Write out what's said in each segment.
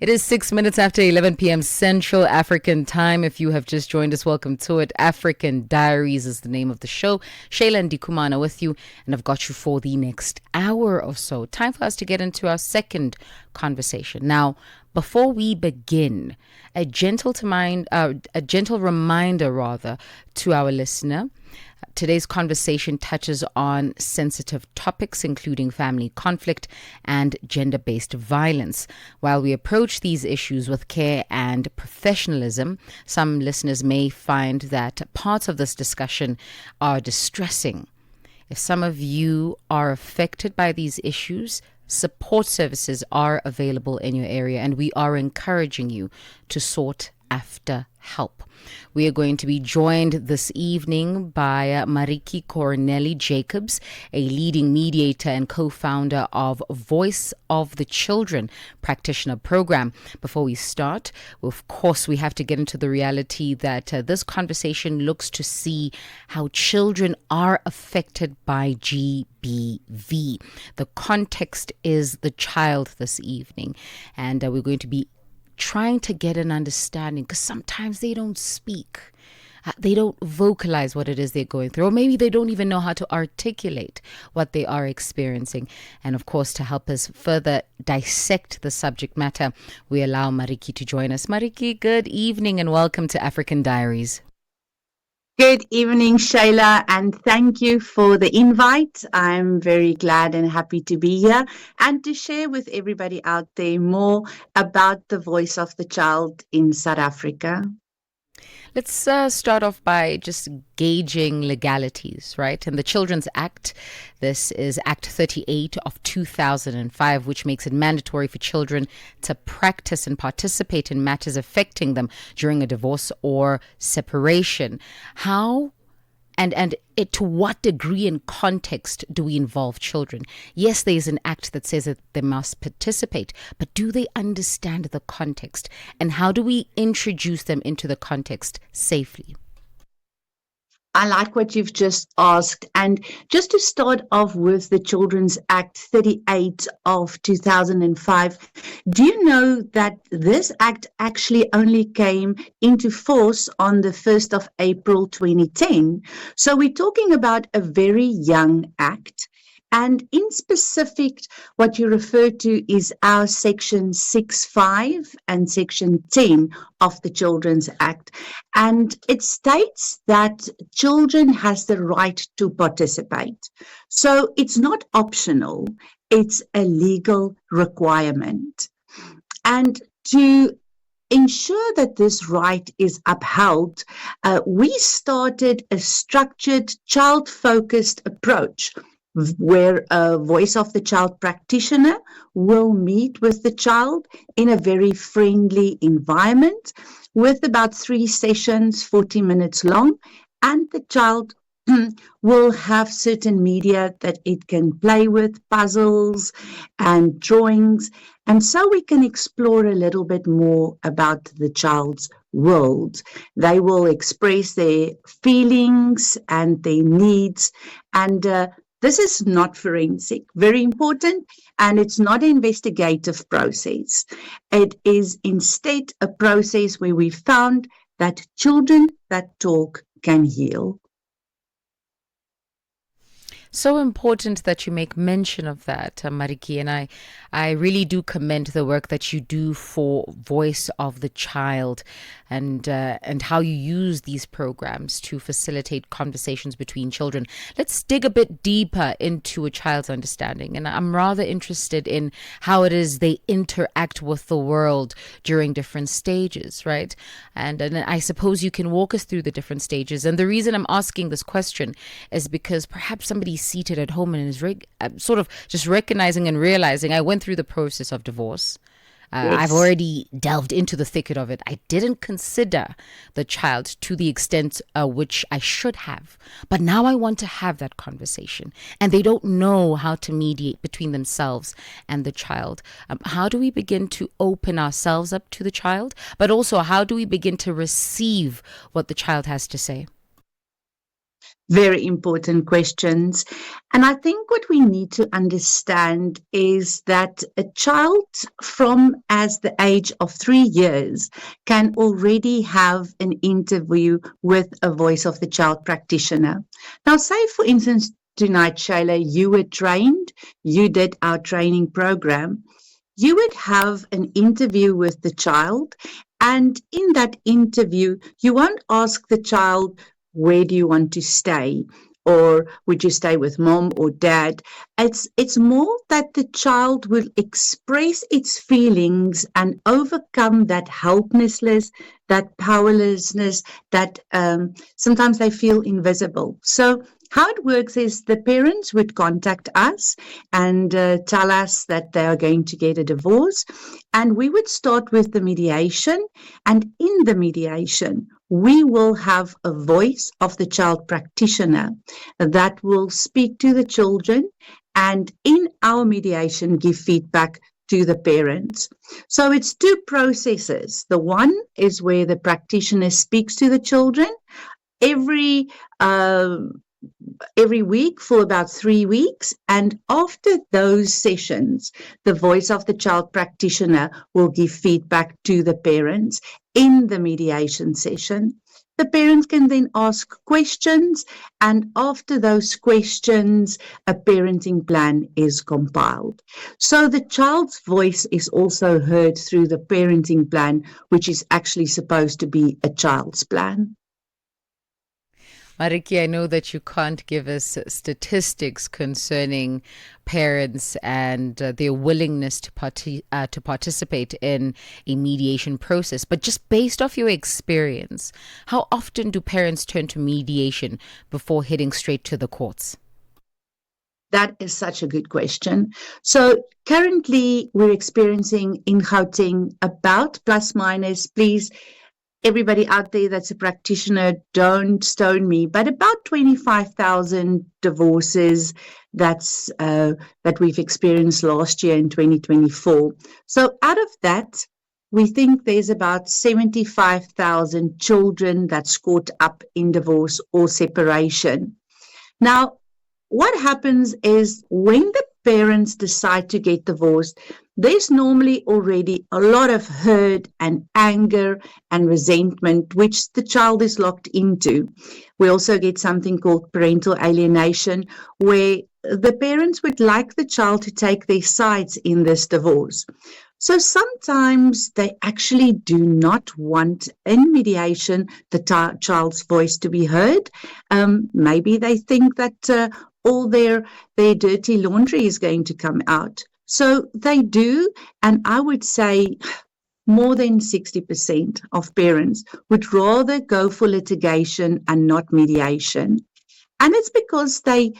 It is 6 minutes after 11 p.m. Central African time. If you have just joined us, welcome to it. African Diaries is the name of the show. Shayla Ndikumana with you, and I've got you for the next hour or so. Time for us to get into our second conversation. Now, before we begin, a gentle reminder to our listener. Today's conversation touches on sensitive topics, including family conflict and gender-based violence. While we approach these issues with care and professionalism, some listeners may find that parts of this discussion are distressing. If some of you are affected by these issues, support services are available in your area, and we are encouraging you to sought after help. We are going to be joined this evening by Marici Corneli Jacobs, a leading mediator and co-founder of Voice of the Children Practitioner Programme. Before we start, of course, we have to get into the reality that this conversation looks to see how children are affected by GBV. The context is the child this evening, and we're going to be trying to get an understanding, because sometimes they don't speak. They don't vocalize what it is they're going through, or maybe they don't even know how to articulate what they are experiencing. And of course, to help us further dissect the subject matter, we allow Marici to join us. Marici, good evening and welcome to African Diaries. Good evening, Shayla, and thank you for the invite. I'm very glad and happy to be here and to share with everybody out there more about the voice of the child in South Africa. Let's start off by just gauging legalities, right? In the Children's Act, this is Act 38 of 2005, which makes it mandatory for children to practice and participate in matters affecting them during a divorce or separation. How and to what degree and context do we involve children? Yes, there is an act that says that they must participate, but do they understand the context? And how do we introduce them into the context safely? I like what you've just asked. And just to start off with the Children's Act 38 of 2005, do you know that this act actually only came into force on the 1st of April 2010? So we're talking about a very young act. And in specific, what you refer to is our Section 6.5 and Section 10 of the Children's Act. And it states that children has the right to participate. So it's not optional, it's a legal requirement. And to ensure that this right is upheld, we started a structured, child-focused approach where a voice of the child practitioner will meet with the child in a very friendly environment with about 3 sessions, 40 minutes long, and the child will have certain media that it can play with, puzzles and drawings, and so we can explore a little bit more about the child's world. They will express their feelings and their needs, and this is not forensic, very important, and it's not an investigative process. It is instead a process where we found that children that talk can heal. So important that you make mention of that, Marici, and I really do commend the work that you do for Voice of the Child and how you use these programs to facilitate conversations between children. Let's dig a bit deeper into a child's understanding, and I'm rather interested in how it is they interact with the world during different stages, right? And I suppose you can walk us through the different stages. And the reason I'm asking this question is because perhaps somebody seated at home and is sort of just recognizing and realizing I went through the process of divorce. Yes. I've already delved into the thicket of it. I didn't consider the child to the extent which I should have. But now I want to have that conversation. And they don't know how to mediate between themselves and the child. How do we begin to open ourselves up to the child? But also, how do we begin to receive what the child has to say? Very important questions. And I think what we need to understand is that a child from as the age of 3 years can already have an interview with a voice of the child practitioner. Now, say for instance, tonight, Shayla, you were trained, you did our training program. You would have an interview with the child, and in that interview, you won't ask the child, where do you want to stay? Or would you stay with mom or dad? It's more that the child will express its feelings and overcome that helplessness, that powerlessness, that sometimes they feel invisible. So how it works is the parents would contact us and tell us that they are going to get a divorce. And we would start with the mediation. And in the mediation, we will have a voice of the child practitioner that will speak to the children and in our mediation give feedback to the parents. So it's two processes. The one is where the practitioner speaks to the children every week for about 3 weeks. And after those sessions, the voice of the child practitioner will give feedback to the parents in the mediation session. The parents can then ask questions, and after those questions, a parenting plan is compiled. So the child's voice is also heard through the parenting plan, which is actually supposed to be a child's plan. Marici, I know that you can't give us statistics concerning parents and their willingness to participate in a mediation process, but just based off your experience, how often do parents turn to mediation before heading straight to the courts? That is such a good question. So currently we're experiencing in Gauteng about plus minus, please, everybody out there that's a practitioner, don't stone me, but about 25,000 divorces that we've experienced last year in 2024. So out of that, we think there's about 75,000 children that's caught up in divorce or separation. Now, what happens is when the parents decide to get divorced, there's normally already a lot of hurt and anger and resentment, which the child is locked into. We also get something called parental alienation, where the parents would like the child to take their sides in this divorce. So sometimes they actually do not want in mediation the child's voice to be heard. Maybe they think that all their dirty laundry is going to come out. So they do, and I would say more than 60% of parents would rather go for litigation and not mediation. And it's because they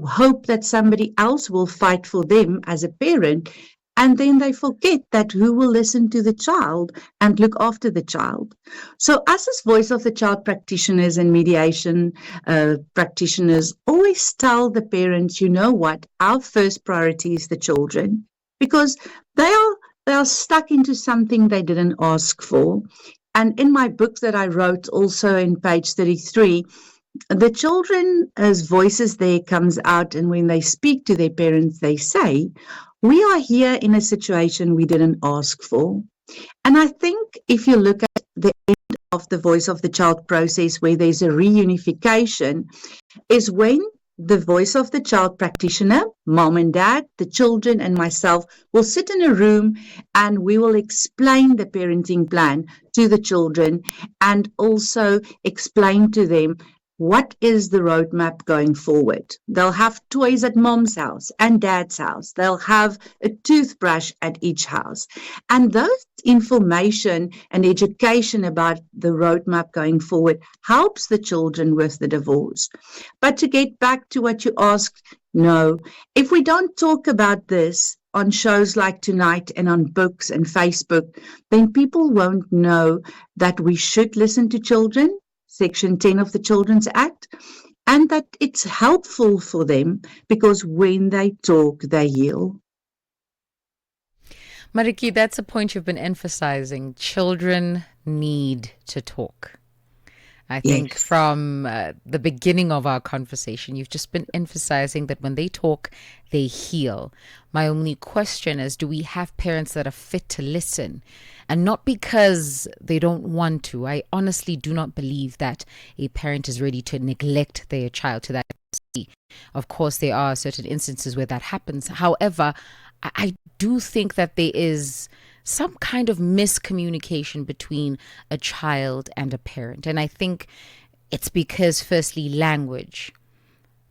hope that somebody else will fight for them as a parent, and then they forget that who will listen to the child and look after the child. So us as voice of the child practitioners and mediation practitioners always tell the parents, you know what, our first priority is the children, because they are stuck into something they didn't ask for. And in my book that I wrote also in page 33, the children's voices there comes out, and when they speak to their parents, they say, we are here in a situation we didn't ask for. And I think if you look at the end of the voice of the child process where there's a reunification, is when the voice of the child practitioner, mom and dad, the children and myself will sit in a room and we will explain the parenting plan to the children and also explain to them what is the roadmap going forward. They'll have toys at mom's house and dad's house. They'll have a toothbrush at each house. And those information and education about the roadmap going forward helps the children with the divorce. But to get back to what you asked, no, if we don't talk about this on shows like tonight and on books and Facebook, then people won't know that we should listen to children, Section 10 of the Children's Act, and that it's helpful for them because when they talk, they heal. Marici, that's a point you've been emphasizing. Children need to talk. I think Yes. from the beginning of our conversation, you've just been emphasizing that when they talk, they heal. My only question is, do we have parents that are fit to listen? And not because they don't want to. I honestly do not believe that a parent is ready to neglect their child to that degree. Of course, there are certain instances where that happens. However, I do think that there is some kind of miscommunication between a child and a parent. And I think it's because, firstly, language,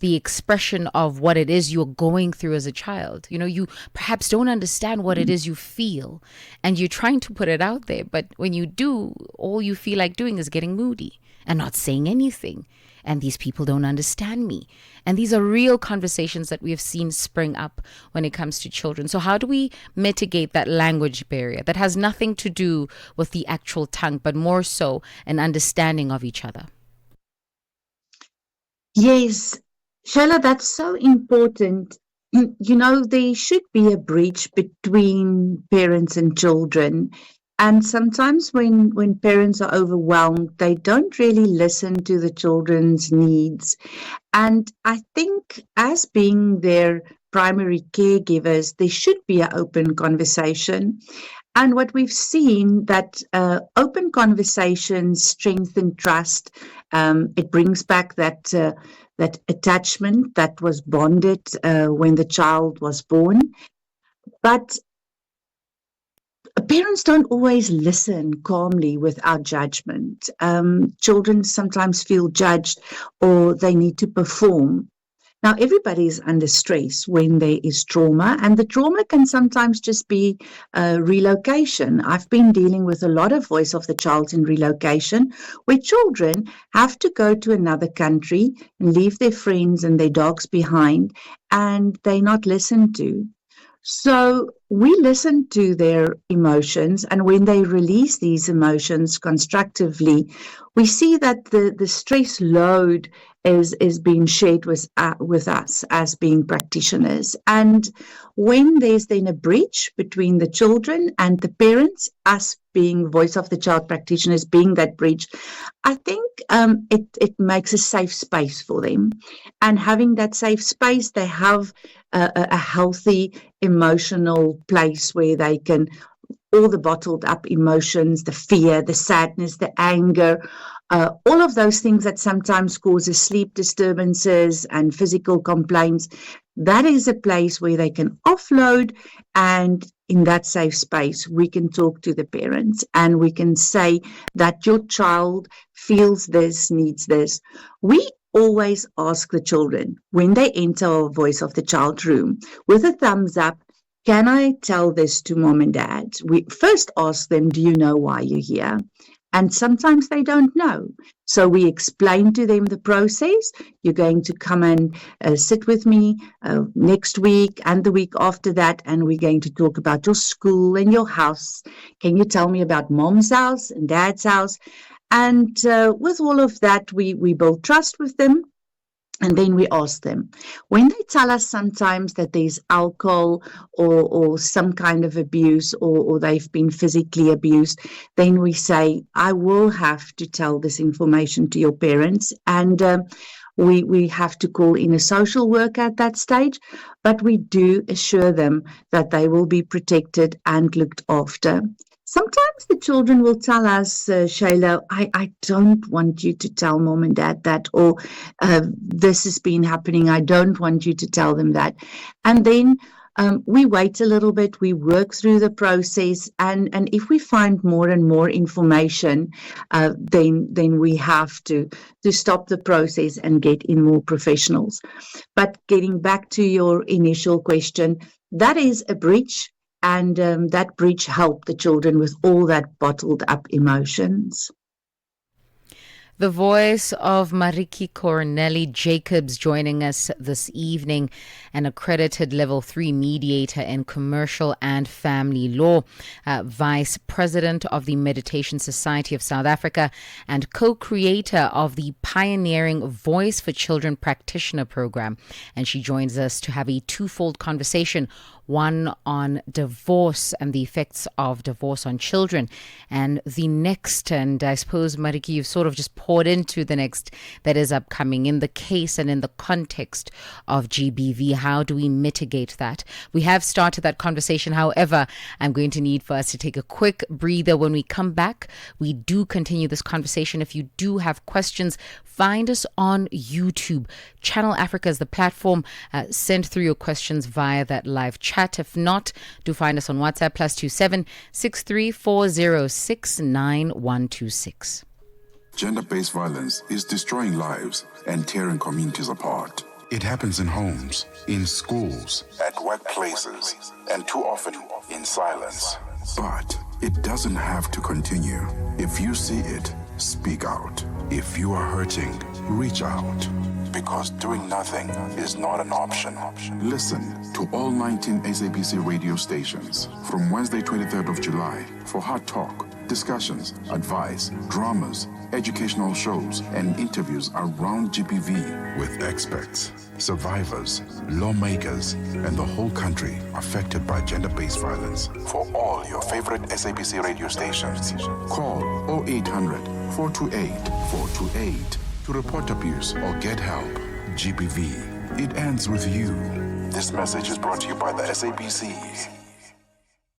the expression of what it is you're going through as a child. You know, you perhaps don't understand what it is you feel, and you're trying to put it out there. But when you do, all you feel like doing is getting moody and not saying anything. And these people don't understand me. And these are real conversations that we have seen spring up when it comes to children. So how do we mitigate that language barrier that has nothing to do with the actual tongue, but more so an understanding of each other? Yes, Shayla, that's so important. There should be a bridge between parents and children. And sometimes when parents are overwhelmed, they don't really listen to the children's needs. And I think as being their primary caregivers, there should be an open conversation. And what we've seen that open conversations strengthen trust. It brings back that attachment that was bonded when the child was born. But parents don't always listen calmly without judgment. Children sometimes feel judged or they need to perform. Now, everybody is under stress when there is trauma, and the trauma can sometimes just be relocation. I've been dealing with a lot of voice of the child in relocation, where children have to go to another country and leave their friends and their dogs behind, and they're not listened to. So we listen to their emotions, and when they release these emotions constructively, we see that the stress load is being shared with us as being practitioners. And when there's then a bridge between the children and the parents, us being voice of the child practitioners, being that bridge, I think it makes a safe space for them. And having that safe space, they have a healthy emotional place where they can, all the bottled up emotions, the fear, the sadness, the anger, all of those things that sometimes causes sleep disturbances and physical complaints, that is a place where they can offload. And in that safe space, we can talk to the parents and we can say that your child feels this, needs this. We always ask the children when they enter our voice of the child room with a thumbs up, can I tell this to mom and dad? We first ask them, do you know why you're here? And sometimes they don't know. So we explain to them the process. You're going to come and sit with me next week and the week after that, and we're going to talk about your school and your house. Can you tell me about mom's house and dad's house? And with all of that, we build trust with them. And then we ask them, when they tell us sometimes that there's alcohol or some kind of abuse or they've been physically abused, then we say, I will have to tell this information to your parents. And we have to call in a social worker at that stage, but we do assure them that they will be protected and looked after. Sometimes the children will tell us, Shayla, I don't want you to tell mom and dad that, or this has been happening. I don't want you to tell them that. And then we wait a little bit, we work through the process, and if we find more and more information, then we have to stop the process and get in more professionals. But getting back to your initial question, that is a bridge. And that bridge helped the children with all that bottled up emotions. The voice of Marici Corneli Jacobs joining us this evening, an accredited level 3 mediator in commercial and family law, vice president of the Mediation Society of South Africa, and co-creator of the pioneering Voice for Children Practitioner Programme. And she joins us to have a twofold conversation. one on divorce and the effects of divorce on children. And the next, and I suppose, Marici, you've sort of just poured into the next that is upcoming in the case and in the context of GBV. How do we mitigate that? We have started that conversation. However, I'm going to need for us to take a quick breather. When we come back, we do continue this conversation. If you do have questions, find us on YouTube. Channel Africa is the platform. Send through your questions via that live chat. If not, do find us on WhatsApp +27 6340 9126. Gender-based violence is destroying lives and tearing communities apart. It happens in homes, in schools, at workplaces, and too often in silence. But it doesn't have to continue. If you see it, speak out. If you are hurting, reach out. Because doing nothing is not an option. Listen to all 19 SABC radio stations from Wednesday, 23rd of July for hard talk, discussions, advice, dramas, educational shows, and interviews around GBV with experts, survivors, lawmakers, and the whole country affected by gender-based violence. For all your favorite SABC radio stations, call 0800 428 428 to report abuse or get help. GBV, it ends with you. This message is brought to you by the SABC.